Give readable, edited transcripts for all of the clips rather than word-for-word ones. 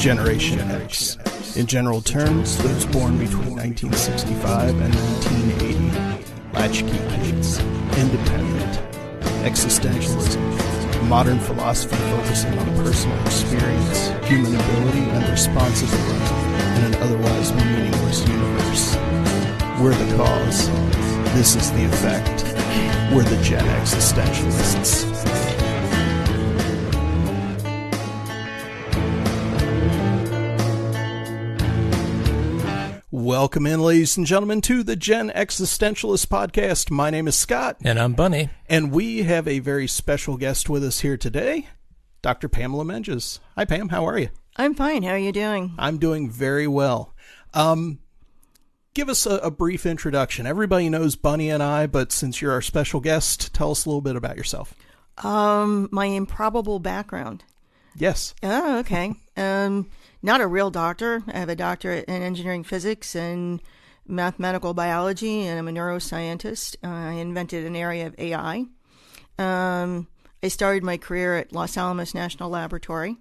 Generation X. In general terms, those born between 1965 and 1980. Latchkey kids. Independent. Existentialism. Modern philosophy focusing on personal experience, human ability, and responsibility in an otherwise meaningless universe. We're the cause. This is the effect. We're the Gen Existentialists. Welcome in, ladies and gentlemen, to the Gen Existentialist podcast. My name is Scott. And I'm Bunny. And we have a very special guest with us here today, Dr. Pamela Menges. Hi, Pam. How are you? I'm fine. How are you doing? I'm doing very well. Give us a brief introduction. Everybody knows Bunny and I, but since you're our special guest, tell us a little bit about yourself. My improbable background. Yes. Oh, okay. Not a real doctor. I have a doctorate in engineering physics and mathematical biology, and I'm a neuroscientist. I invented an area of AI. I started my career at Los Alamos National Laboratory,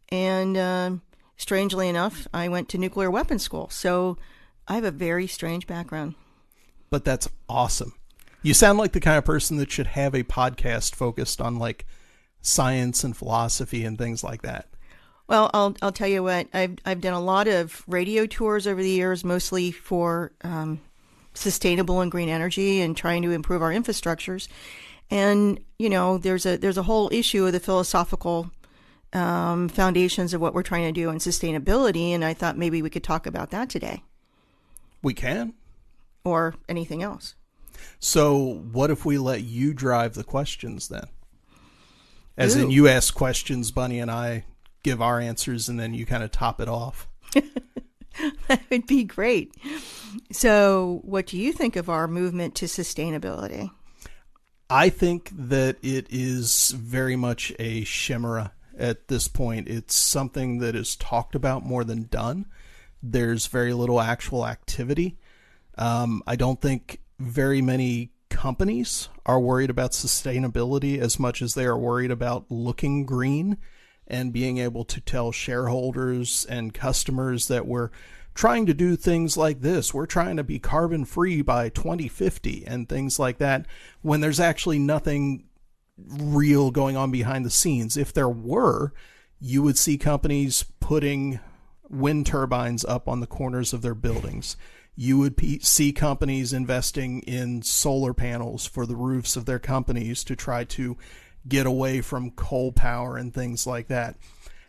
and strangely enough, I went to nuclear weapons school. So I have a very strange background. But that's awesome. You sound like the kind of person that should have a podcast focused on like science and philosophy and things like that. Well, I'll tell you what, I've done a lot of radio tours over the years, mostly for sustainable and green energy and trying to improve our infrastructures. And, you know, there's a whole issue of the philosophical foundations of what we're trying to do in sustainability. And I thought maybe we could talk about that today. We can. Or anything else. So what if we let you drive the questions then? As Ooh. in you ask questions, Bunny and I give our answers, and then you kind of top it off. That would be great. So what do you think of our movement to sustainability? I think that it is very much a chimera at this point. It's something that is talked about more than done. There's very little actual activity. I don't think very many companies are worried about sustainability as much as they are worried about looking green and being able to tell shareholders and customers that we're trying to do things like this. We're trying to be carbon free by 2050 and things like that, when there's actually nothing real going on behind the scenes. If there were, you would see companies putting wind turbines up on the corners of their buildings. You would see companies investing in solar panels for the roofs of their companies to try to get away from coal power and things like that.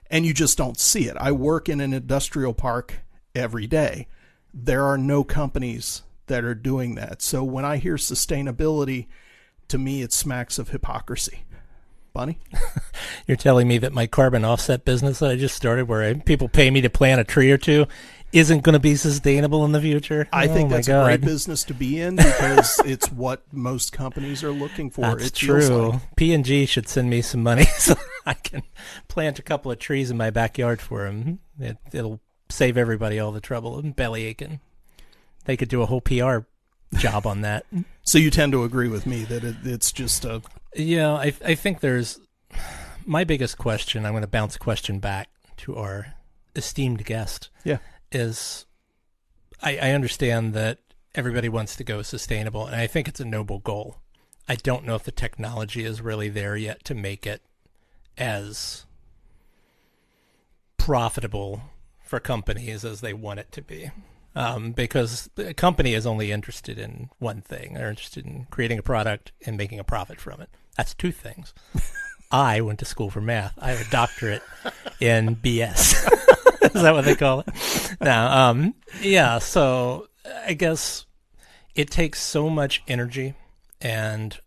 And you just don't see it. I work in an industrial park every day. There are no companies that are doing that. So when I hear sustainability, to me, it smacks of hypocrisy. Bunny? You're telling me that my carbon offset business that I just started, where people pay me to plant a tree or two, isn't going to be sustainable in the future? I think that's a great business to be in, because it's what most companies are looking for. That's true. Like. P&G should send me some money so I can plant a couple of trees in my backyard for them. It'll save everybody all the trouble and belly aching. They could do a whole PR job on that. So you tend to agree with me that it's just a... Yeah, I think there's... My biggest question, I'm going to bounce a question back to our esteemed guest. Yeah. Is I understand that everybody wants to go sustainable, and I think it's a noble goal. I don't know if the technology is really there yet to make it as profitable for companies as they want it to be. Because a company is only interested in one thing. They're interested in creating a product and making a profit from it. That's two things. I went to school for math. I have a doctorate in BS. Is that what they call it? No. Yeah. So I guess it takes so much energy and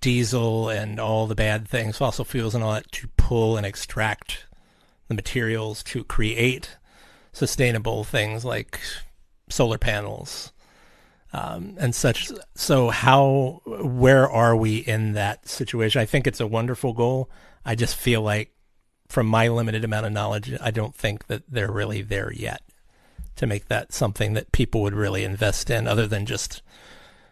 diesel and all the bad things, fossil fuels and all that, to pull and extract the materials to create sustainable things like solar panels and such. So where are we in that situation? I think it's a wonderful goal. I just feel like, from my limited amount of knowledge, I don't think that they're really there yet to make that something that people would really invest in, other than just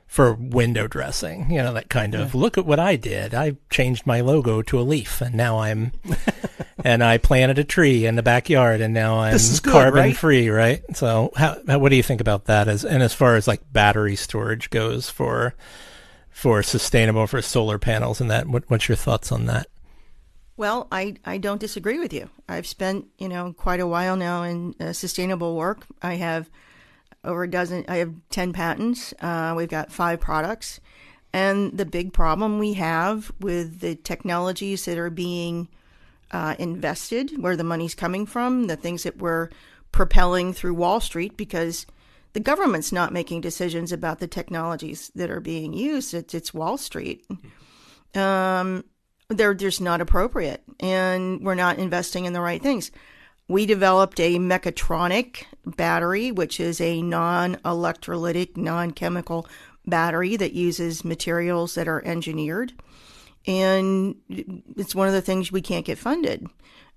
for window dressing, that kind of, look at what I did. I changed my logo to a leaf, and now I'm, and I planted a tree in the backyard, and now I'm This is good, carbon right? free, right? So, what do you think about that? As far as like battery storage goes for sustainable, for solar panels and that, what's your thoughts on that? Well, I don't disagree with you. I've spent, quite a while now in sustainable work. I have over a dozen, I have 10 patents. We've got 5 products. And the big problem we have with the technologies that are being invested, where the money's coming from, the things that we're propelling through Wall Street, because the government's not making decisions about the technologies that are being used. It's Wall Street. They're just not appropriate, and we're not investing in the right things. We developed a mechatronic battery, which is a non-electrolytic, non-chemical battery that uses materials that are engineered. And it's one of the things we can't get funded.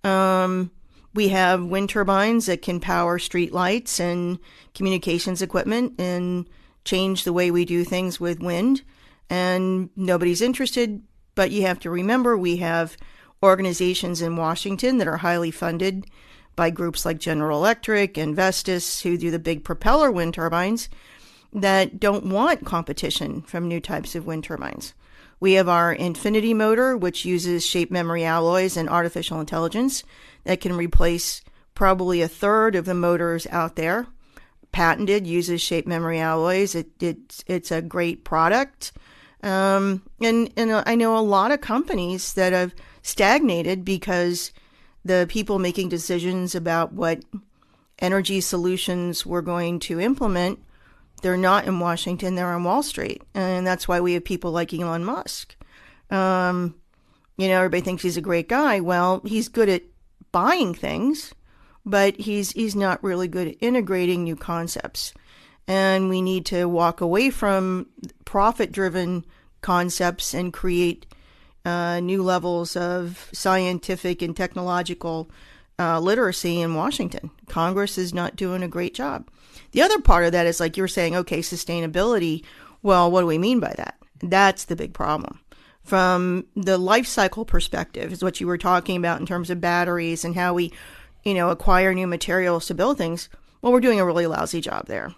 We have wind turbines that can power street lights and communications equipment and change the way we do things with wind. And nobody's interested, but you have to remember we have organizations in Washington that are highly funded by groups like General Electric and Vestas, who do the big propeller wind turbines, that don't want competition from new types of wind turbines. We have our Infinity motor, which uses shape memory alloys and artificial intelligence that can replace probably a third of the motors out there. Patented, uses shape memory alloys. It's a great product. And I know a lot of companies that have stagnated because the people making decisions about what energy solutions we're going to implement, they're not in Washington, they're on Wall Street. And that's why we have people like Elon Musk. Everybody thinks he's a great guy. Well, he's good at buying things, but he's not really good at integrating new concepts. And we need to walk away from profit-driven concepts and create new levels of scientific and technological literacy in Washington. Congress is not doing a great job. The other part of that is, like you're saying, okay, sustainability. Well, what do we mean by that? That's the big problem. From the life cycle perspective is what you were talking about in terms of batteries and how we, acquire new materials to build things. Well, we're doing a really lousy job there.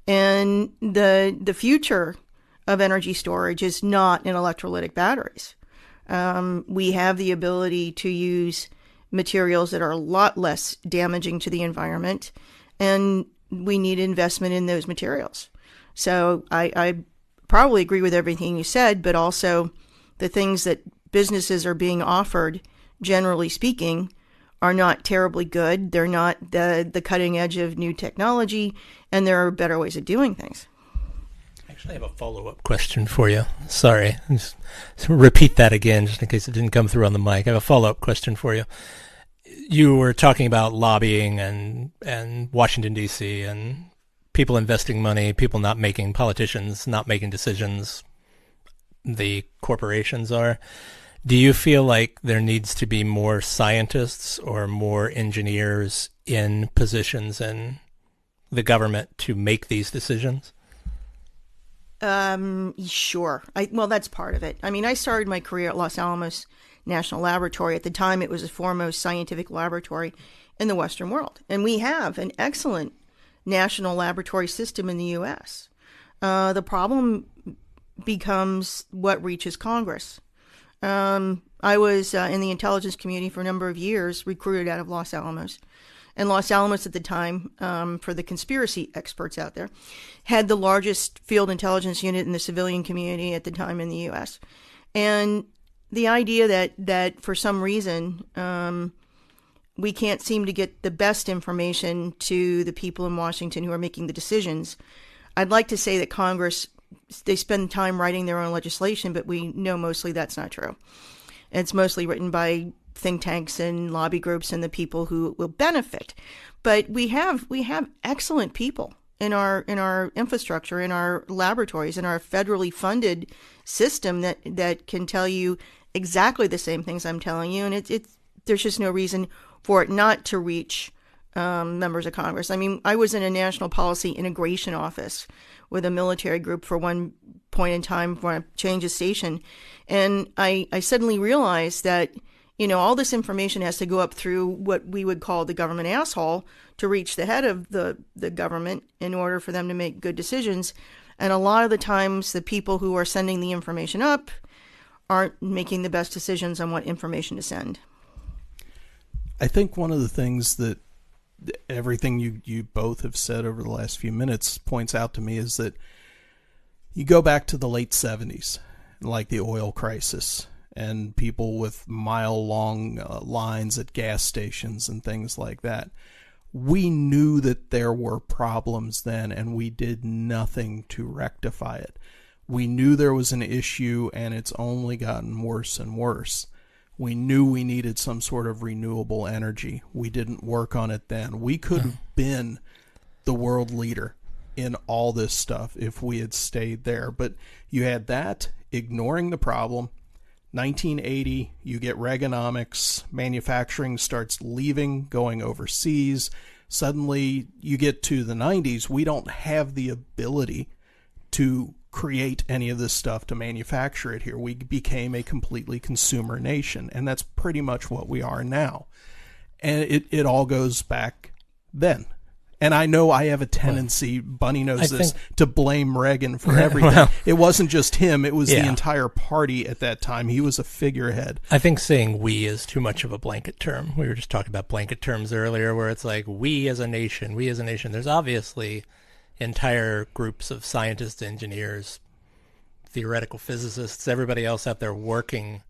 And the future of energy storage is not in electrolytic batteries. We have the ability to use materials that are a lot less damaging to the environment, and we need investment in those materials. So I probably agree with everything you said, but also the things that businesses are being offered, generally speaking, are not terribly good. They're not the cutting edge of new technology, and there are better ways of doing things. Actually, I have a follow-up question for you. Sorry. Just repeat that again, just in case it didn't come through on the mic. I have a follow-up question for you. You were talking about lobbying and Washington, D.C., and people investing money, politicians not making decisions. The corporations are. Do you feel like there needs to be more scientists or more engineers in positions in the government to make these decisions? Sure. Well, that's part of it. I mean, I started my career at Los Alamos National Laboratory. At the time, it was the foremost scientific laboratory in the Western world. And we have an excellent national laboratory system in the U.S. The problem becomes what reaches Congress. I was in the intelligence community for a number of years, recruited out of Los Alamos. And Los Alamos at the time, for the conspiracy experts out there, had the largest field intelligence unit in the civilian community at the time in the U.S. And the idea that for some reason we can't seem to get the best information to the people in Washington who are making the decisions. I'd like to say that Congress, they spend time writing their own legislation, but we know mostly that's not true. It's mostly written by think tanks and lobby groups and the people who will benefit. But we have excellent people in our infrastructure, in our laboratories, in our federally funded system that can tell you exactly the same things I'm telling you, and there's just no reason for it not to reach members of Congress. I mean, I was in a national policy integration office with a military group for one point in time for a change of station, and I suddenly realized that all this information has to go up through what we would call the government asshole to reach the head of the government in order for them to make good decisions. And a lot of the times, the people who are sending the information up aren't making the best decisions on what information to send. I think one of the things that everything you both have said over the last few minutes points out to me is that you go back to the late 70s, like the oil crisis, and people with mile-long lines at gas stations and things like that. We knew that there were problems then, and we did nothing to rectify it. We knew there was an issue, and it's only gotten worse and worse. We knew we needed some sort of renewable energy. We didn't work on it then. We could have been the world leader in all this stuff if we had stayed there. But you had that, ignoring the problem. 1980, you get Reaganomics, manufacturing starts leaving, going overseas. Suddenly, you get to the 90s, we don't have the ability to create any of this stuff to manufacture it here. We became a completely consumer nation, and that's pretty much what we are now. And it all goes back then. And I know I have a tendency, Bunny knows this, to blame Reagan for everything. Well, it wasn't just him, it was the entire party at that time. He was a figurehead. I think saying we is too much of a blanket term. We were just talking about blanket terms earlier, where it's like, we as a nation, we as a nation. There's obviously entire groups of scientists, engineers, theoretical physicists, everybody else out there working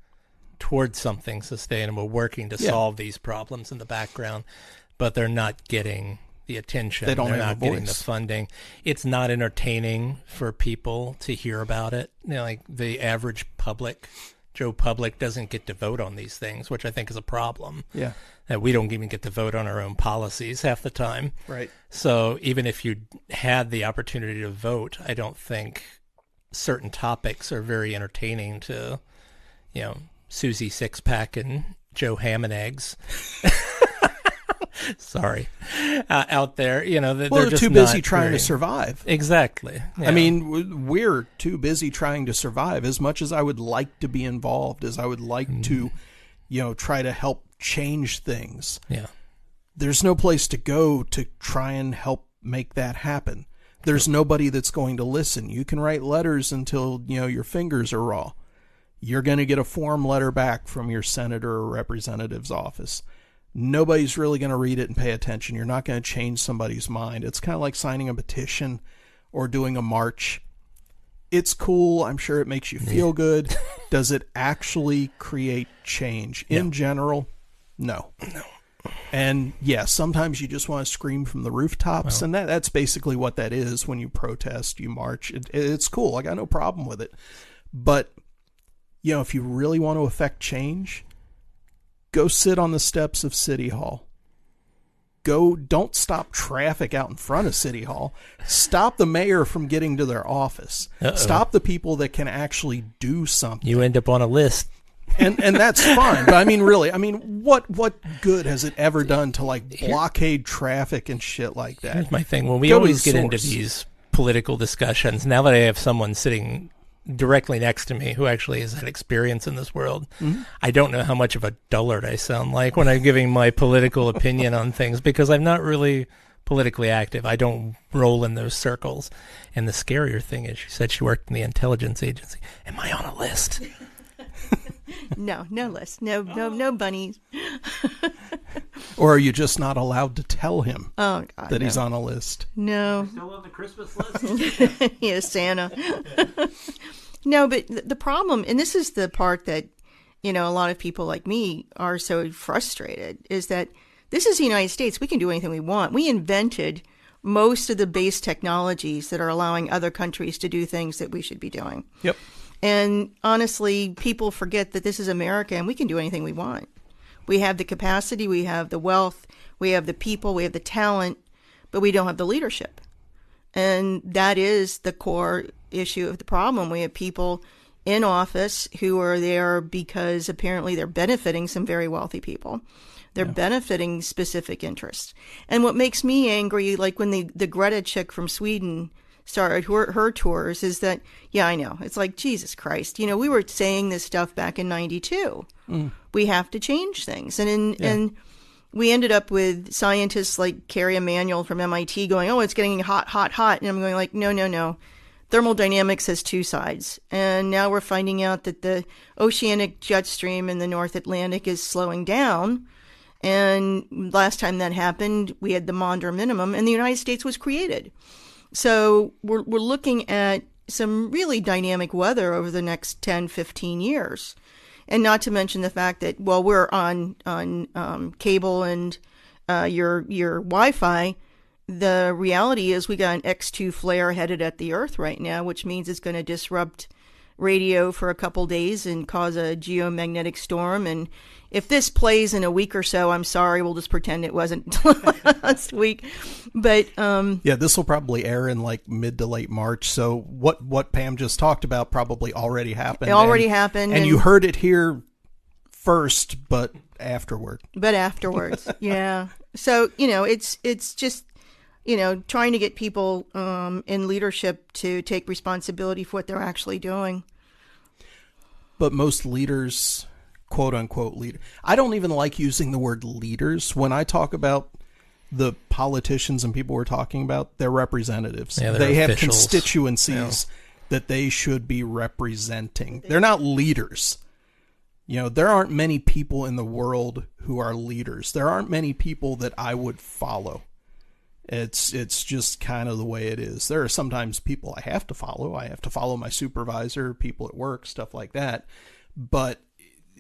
towards something sustainable, working to solve these problems in the background, but they're not getting the attention. They're not getting the funding. It's not entertaining for people to hear about it. Like the average public, Joe Public, doesn't get to vote on these things, which I think is a problem. Yeah. That we don't even get to vote on our own policies half the time. Right. So even if you had the opportunity to vote, I don't think certain topics are very entertaining to, Susie Sixpack and Joe Ham and Eggs. Sorry, out there, they're just too busy trying to survive. Exactly. Yeah. I mean, we're too busy trying to survive. As much as I would like to be involved, as I would like to, try to help change things. Yeah. There's no place to go to try and help make that happen. There's nobody that's going to listen. You can write letters until, your fingers are raw. You're going to get a form letter back from your senator or representative's office. Nobody's really going to read it and pay attention. You're not going to change somebody's mind. It's kind of like signing a petition or doing a march. It's cool. I'm sure it makes you feel good. Does it actually create change? In general, no. And sometimes you just want to scream from the rooftops, and that's basically what that is when you protest, you march. It's cool. I got no problem with it. But, if you really want to affect change, go sit on the steps of City Hall. Don't stop traffic out in front of City Hall. Stop the mayor from getting to their office. Stop the people that can actually do something. You end up on a list. And that's fine. But really, what good has it ever done to blockade traffic and shit like that? Here's my thing. When we always get into these political discussions, now that I have someone sitting directly next to me who actually has had experience in this world, I don't know how much of a dullard I sound like when I'm giving my political opinion on things, because I'm not really politically active. I don't roll in those circles. And the scarier thing is, she said she worked in the intelligence agency. Am I on a list? No list. No bunnies. Or are you just not allowed to tell him that he's on a list? No. Still on the Christmas list? Yeah, Santa. No, but the problem, and this is the part that, a lot of people like me are so frustrated, is that this is the United States. We can do anything we want. We invented most of the base technologies that are allowing other countries to do things that we should be doing. Yep. And honestly, people forget that this is America and we can do anything we want. We have the capacity, we have the wealth, we have the people, we have the talent, but we don't have the leadership. And that is the core issue of the problem. We have people in office who are there because apparently they're benefiting some very wealthy people. They're benefiting specific interests. And what makes me angry, like when the Greta chick from Sweden started her tours is that, yeah, I know. It's like, Jesus Christ. You know, we were saying this stuff back in 92. We have to change things. And we ended up with scientists like Carrie Emanuel from MIT going, oh, it's getting hot, hot, hot. And I'm going like, no. Thermodynamics has two sides. And now we're finding out that the oceanic jet stream in the North Atlantic is slowing down. And last time that happened, we had the Maunder minimum, and the United States was created. So we're looking at some really dynamic weather over the next 10, 15 years. And not to mention the fact that, well, we're on cable and your Wi-Fi. The reality is we got an X2 flare headed at the Earth right now, which means it's going to disrupt radio for a couple days and cause a geomagnetic storm. And if this plays in a week or so, I'm sorry, we'll just pretend it wasn't last week. But yeah, this will probably air in like mid to late March. So what Pam just talked about probably already happened. It already happened. And you heard it here first, but afterward. Yeah. So, you know, it's just, you know, trying to get people in leadership to take responsibility for what they're actually doing. But most leaders, quote unquote leader, I don't even like using the word leaders. When I talk about the politicians and people we're talking about, they're representatives. Yeah, they have officials. constituencies that they should be representing. They're not leaders. You know, there aren't many people in the world who are leaders. There aren't many people that I would follow. It's just kind of the way it is. There are sometimes people I have to follow. I have to follow my supervisor, people at work, stuff like that. But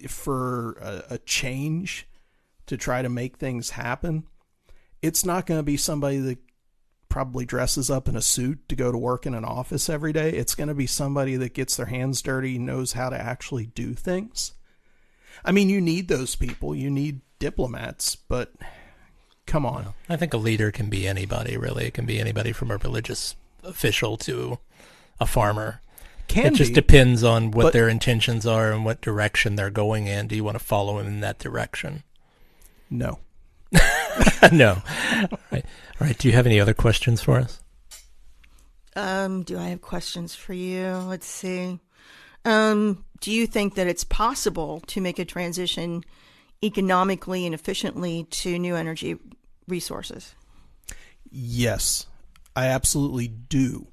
for a change to try to make things happen, it's not going to be somebody that probably dresses up in a suit to go to work in an office every day. It's going to be somebody that gets their hands dirty, knows how to actually do things. I mean, you need those people. You need diplomats, but come on. Well, I think a leader can be anybody, really. It can be anybody from a religious official to a farmer. It just depends on what their intentions are and what direction they're going in. Do you want to follow them in that direction? No. No. All right. Do you have any other questions for us? Do I have questions for you? Let's see. Do you think that it's possible to make a transition economically and efficiently to new energy resources? Yes, I absolutely do.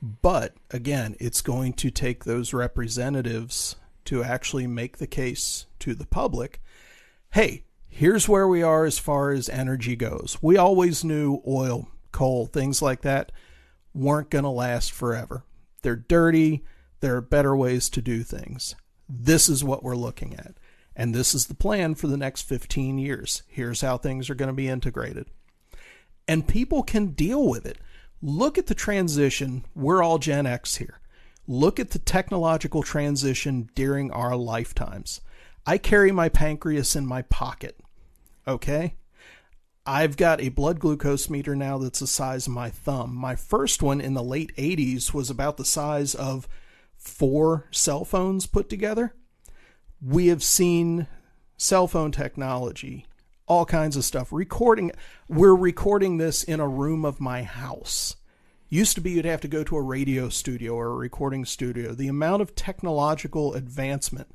But again, it's going to take those representatives to actually make the case to the public. Hey, here's where we are as far as energy goes. We always knew oil, coal, things like that weren't going to last forever. They're dirty. There are better ways to do things. This is what we're looking at. And this is the plan for the next 15 years. Here's how things are going to be integrated. And people can deal with it. Look at the transition. We're all Gen X here. Look at the technological transition during our lifetimes. I carry my pancreas in my pocket. Okay? I've got a blood glucose meter now that's the size of my thumb. My first one in the late 80s was about the size of 4 cell phones put together. We have seen cell phone technology, all kinds of stuff. We're recording this in a room of my house. Used to be you'd have to go to a radio studio or a recording studio. The amount of technological advancement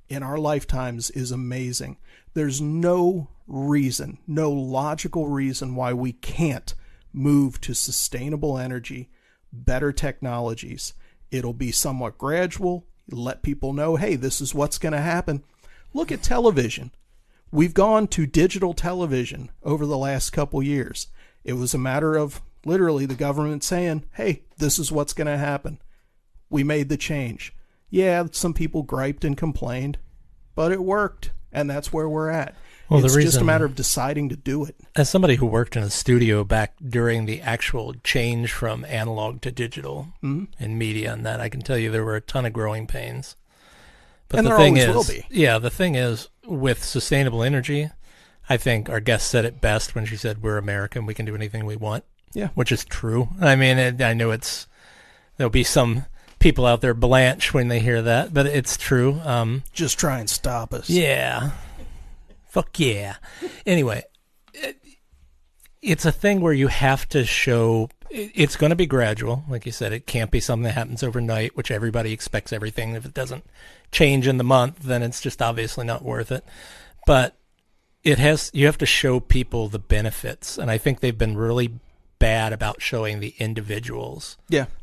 in our lifetimes is amazing. There's no reason, no logical reason why we can't move to sustainable energy, better technologies. It'll be somewhat gradual. Let people know, hey, this is what's going to happen. Look at television. We've gone to digital television over the last couple years. It was a matter of literally the government saying, hey, this is what's going to happen. We made the change. Yeah, some people griped and complained, but it worked, and that's where we're at. Well, it's just a matter of deciding to do it. As somebody who worked in a studio back during the actual change from analog to digital in media and that, I can tell you there were a ton of growing pains. But and the there thing always is, will be. Yeah, the thing is, with sustainable energy, I think our guest said it best when she said, we're American, we can do anything we want. Yeah. Which is true. I mean, I know there'll be some people out there blanch when they hear that, but it's true. Just try and stop us. Yeah. Fuck yeah. Anyway, it's a thing where you have to show It's going to be gradual. Like you said, it can't be something that happens overnight, which everybody expects everything. If it doesn't change in the month, then it's just obviously not worth it. But you have to show people the benefits. And I think they've been really bad about showing the individuals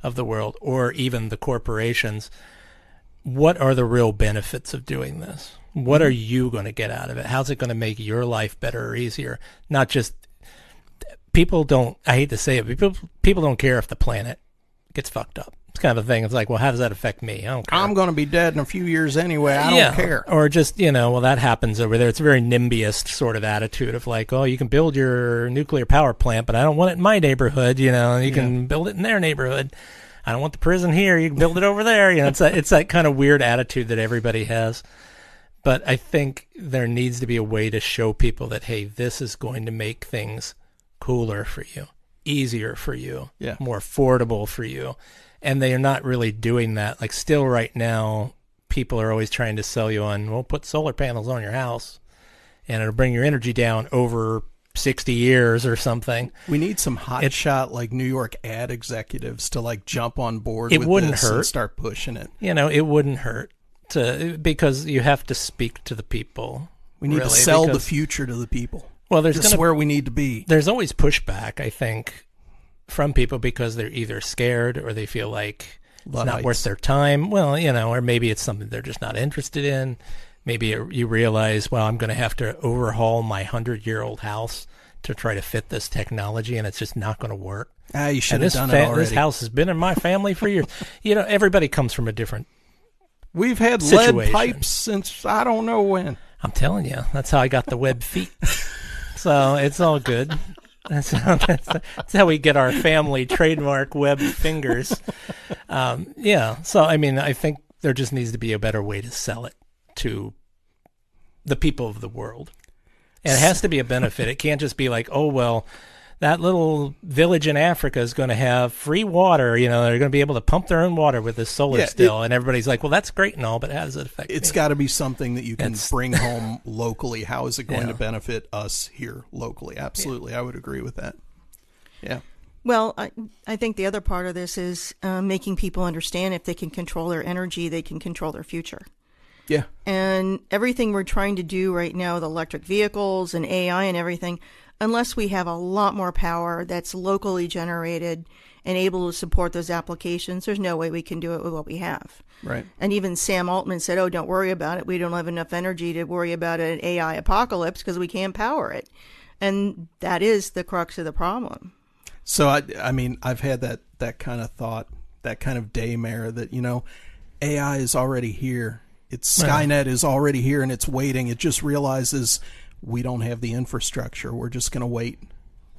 of the world, or even the corporations, what are the real benefits of doing this? What are you going to get out of it? How's it going to make your life better or easier? Not just people don't, I hate to say it, but people don't care if the planet gets fucked up. It's kind of a thing. It's like, well, how does that affect me? I don't care. I'm going to be dead in a few years anyway. I don't care. Or just, well, that happens over there. It's a very NIMBYist sort of attitude of like, oh, you can build your nuclear power plant, but I don't want it in my neighborhood. You can build it in their neighborhood. I don't want the prison here. You can build it over there. It's that kind of weird attitude that everybody has. But I think there needs to be a way to show people that, hey, this is going to make things cooler for you, easier for you, more affordable for you. And they are not really doing that. Like still right now, people are always trying to sell you on, well, put solar panels on your house and it'll bring your energy down over 60 years or something. We need some hotshot like New York ad executives to like jump on board with this hurt. And start pushing it. It wouldn't hurt because you have to speak to the people. We need to sell the future to the people. Well, this is where we need to be. There's always pushback, I think, from people because they're either scared or they feel like it's not worth their time. Well, or maybe it's something they're just not interested in. Maybe you realize, well, I'm going to have to overhaul my 100-year-old house to try to fit this technology, and it's just not going to work. You should have done it already. This house has been in my family for years. Everybody comes from a different We've had situation. Lead pipes since I don't know when. I'm telling you, that's how I got the web feet. So it's all good. That's how we get our family trademark web fingers. So, I think there just needs to be a better way to sell it to the people of the world. And it has to be a benefit. It can't just be like, oh, well, that little village in Africa is going to have free water. They're going to be able to pump their own water with this solar still. And everybody's like, well, that's great and all, but how does it affect me? It's got to be something that you can bring home locally. How is it going to benefit us here locally? Absolutely. I would agree with that. Yeah. Well, I think the other part of this is making people understand if they can control their energy, they can control their future. Yeah. And everything we're trying to do right now with electric vehicles and AI and everything, unless we have a lot more power that's locally generated and able to support those applications, there's no way we can do it with what we have. Right. And even Sam Altman said, oh, don't worry about it. We don't have enough energy to worry about an AI apocalypse because we can't power it. And that is the crux of the problem. So, I've had that kind of thought, that kind of daymare that, AI is already here. Skynet is already here and it's waiting. It just realizes we don't have the infrastructure. We're just going to wait.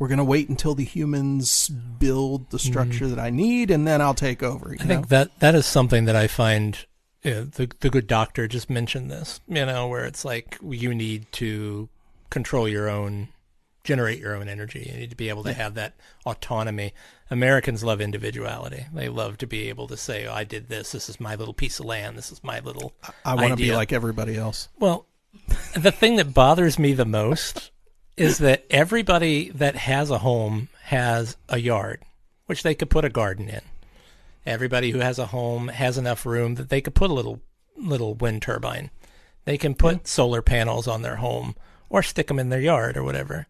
We're going to wait until the humans build the structure that I need, and then I'll take over. I think that is something that I find, the good doctor just mentioned this, where it's like you need to generate your own energy. You need to be able to have that autonomy. Americans love individuality. They love to be able to say, oh, I did this. This is my little piece of land. This is my little I want to be like everybody else. Well, the thing that bothers me the most is that everybody that has a home has a yard, which they could put a garden in. Everybody who has a home has enough room that they could put a little wind turbine. They can put solar panels on their home or stick them in their yard or whatever.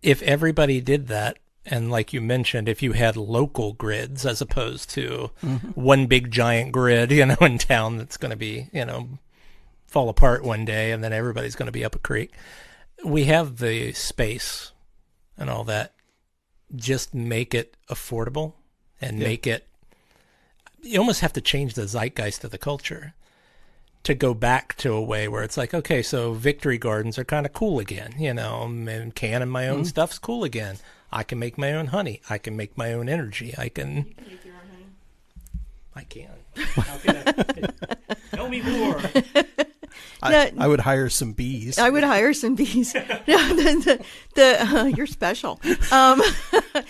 If everybody did that, and like you mentioned, if you had local grids as opposed to one big giant grid, in town that's going to be, fall apart one day and then everybody's going to be up a creek. We have the space and all that. Just make it affordable and make it, you almost have to change the zeitgeist of the culture to go back to a way where it's like, okay, so victory gardens are kind of cool again, and canning my own stuff's cool again. I can make my own honey. I can make my own energy. I can make your own honey. I can. How can I? Tell me more. I would hire some bees. I would hire some bees. You're special. The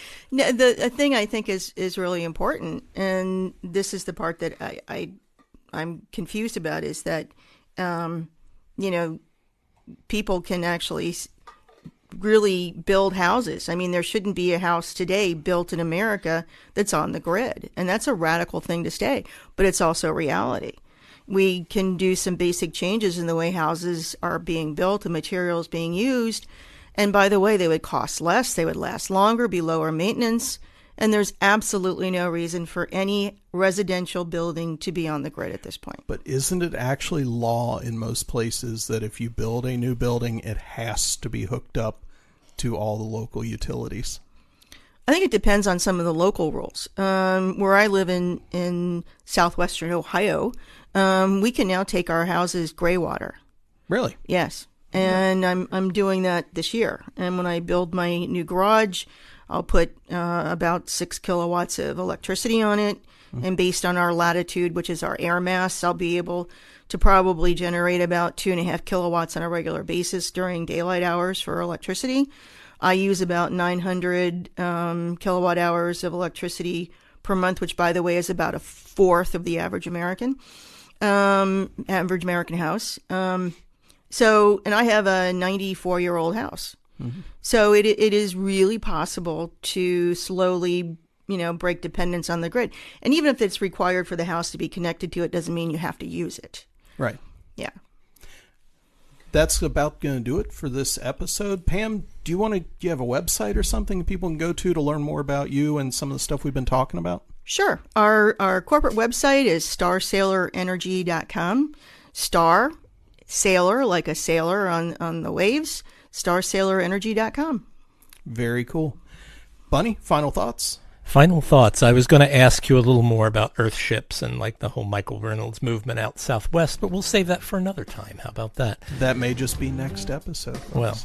thing I think is really important, and this is the part that I'm confused about, is that people can actually really build houses. I mean, there shouldn't be a house today built in America that's on the grid. And that's a radical thing to say, but it's also reality. We can do some basic changes in the way houses are being built and materials being used. And by the way, they would cost less, they would last longer, be lower maintenance. And there's absolutely no reason for any residential building to be on the grid at this point. But isn't it actually law in most places that if you build a new building, it has to be hooked up to all the local utilities? I think it depends on some of the local rules. Where I live in southwestern Ohio, we can now take our houses gray water. Really? Yes. And I'm doing that this year. And when I build my new garage, I'll put about 6 kilowatts of electricity on it. And based on our latitude, which is our air mass, I'll be able to probably generate about 2.5 kilowatts on a regular basis during daylight hours for electricity. I use about 900 kilowatt hours of electricity per month, which, by the way, is about a fourth of the average American house. So, and I have a 94-year-old house. Mm-hmm. So it is really possible to slowly, break dependence on the grid. And even if it's required for the house to be connected to it, doesn't mean you have to use it. Right. Yeah. That's about going to do it for this episode. Pam, do you have a website or something people can go to learn more about you and some of the stuff we've been talking about? Sure. Our corporate website is starsailor.energy.com. Star, sailor, like a sailor on the waves, starsailor.energy.com. Very cool. Bunny, final thoughts? Final thoughts. I was going to ask you a little more about Earthships and like the whole Michael Reynolds movement out southwest, but we'll save that for another time. How about that? That may just be next episode. Well.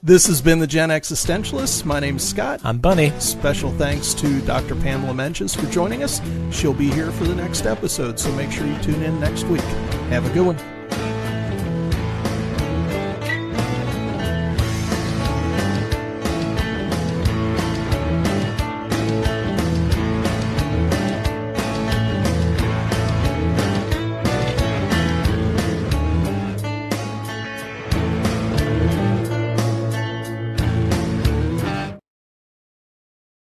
This has been the Gen Existentialists. My name's Scott. I'm Bunny. Special thanks to Dr. Pamela Menges for joining us. She'll be here for the next episode, so make sure you tune in next week. Have a good one.